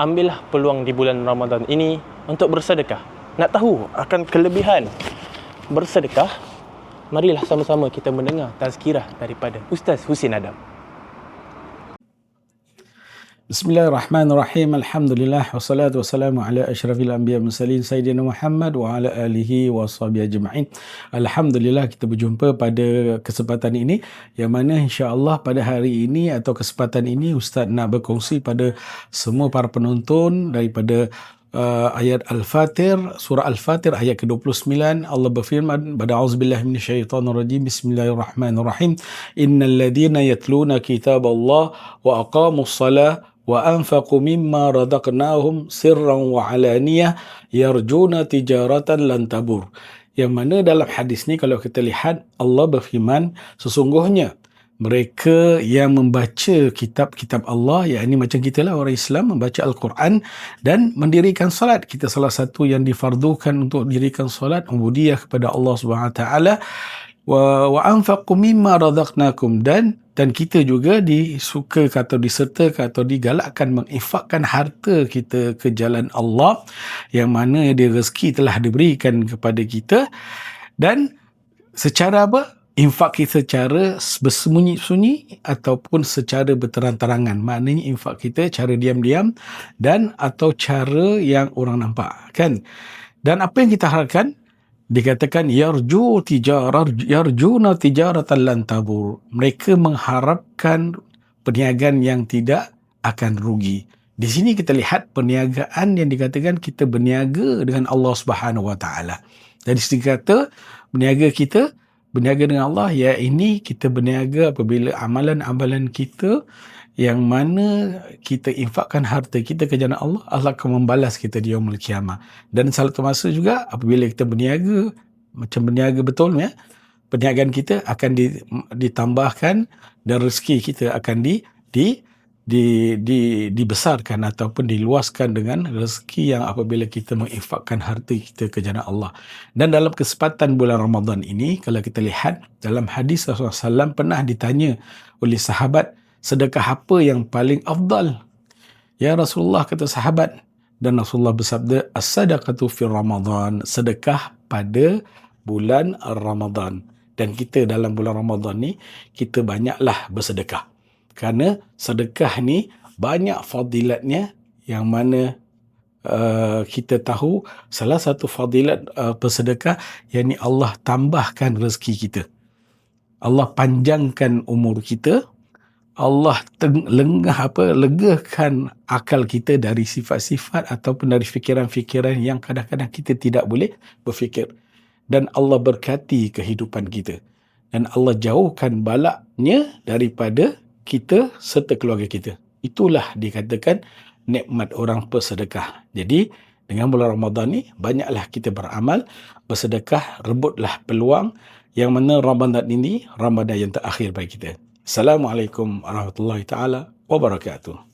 ambillah peluang di bulan Ramadan ini untuk bersedekah. Nak tahu akan kelebihan bersedekah? Marilah sama-sama kita mendengar tazkirah daripada Ustaz Husin Adam. Bismillahirrahmanirrahim. Alhamdulillah wassalatu wassalamu ala asyrafil anbiya mursalin sayyidina Muhammad wa ala alihi washabihi ajma'in. Alhamdulillah kita berjumpa pada kesempatan ini yang mana insya-Allah pada hari ini atau kesempatan ini Ustaz nak berkongsi pada semua para penonton daripada ayat Al-Fatir, surah Al-Fatir ayat ke-29. Allah berfirman, "A'udzubillahi minasyaitonirrajim. Bismillahirrahmanirrahim. Innal ladzina yatluna kitaballah wa aqamus shalah wa anfaqu mimma razaqnahum sirran wa alaniyah yarjuna tijaratan lan tabur." Yang mana dalam hadis ni kalau kita lihat Allah berfirman, sesungguhnya mereka yang membaca kitab-kitab Allah, yakni macam kita lah orang Islam, membaca Al-Quran dan mendirikan solat. Kita salah satu yang difardukan untuk dirikan solat, ubudiyah kepada Allah SWT. Wa anfaqu mimma razaqnakum, dan kita juga disuka atau disertakan atau digalakkan menginfakkan harta kita ke jalan Allah, yang mana dia rezeki telah diberikan kepada kita, dan secara apa? Infak kita secara bersembunyi-sunyi ataupun secara berterang-terangan. Maknanya infak kita cara diam-diam dan atau cara yang orang nampak, kan? Dan apa yang kita harapkan? Dikatakan yarjuna tijaratan lan tabur. Mereka mengharapkan perniagaan yang tidak akan rugi. Di sini kita lihat perniagaan yang dikatakan kita berniaga dengan Allah Subhanahu Wa Taala. Dari segi kata berniaga dengan Allah, ya ini kita berniaga apabila amalan-amalan kita yang mana kita infakkan harta kita ke jalan Allah, Allah akan membalas kita di yaumul qiyamah. Dan salah satu masa juga apabila kita berniaga, macam berniaga betul ya, perniagaan kita akan ditambahkan dan rezeki kita akan dibesarkan ataupun diluaskan dengan rezeki yang apabila kita menginfakkan harta kita ke jalan Allah. Dan dalam kesempatan bulan Ramadan ini, kalau kita lihat dalam hadis Rasulullah SAW pernah ditanya oleh sahabat, sedekah apa yang paling afdal? Ya Rasulullah, kata sahabat, dan Rasulullah bersabda, as-sadaqatu fi Ramadan, sedekah pada bulan Ramadan. Dan kita dalam bulan Ramadan ni kita banyaklah bersedekah. Kerana sedekah ni banyak fadilatnya, yang mana kita tahu salah satu fadilat bersedekah, yakni Allah tambahkan rezeki kita, Allah panjangkan umur kita, Allah legakan akal kita dari sifat-sifat ataupun dari fikiran-fikiran yang kadang-kadang kita tidak boleh berfikir, dan Allah berkati kehidupan kita, dan Allah jauhkan balaknya daripada kita serta keluarga kita. Itulah dikatakan nikmat orang bersedekah. Jadi dengan bulan Ramadan ni banyaklah kita beramal, bersedekah, rebutlah peluang yang mana Ramadan ini Ramadan yang terakhir bagi kita. Assalamualaikum warahmatullahi taala wabarakatuh.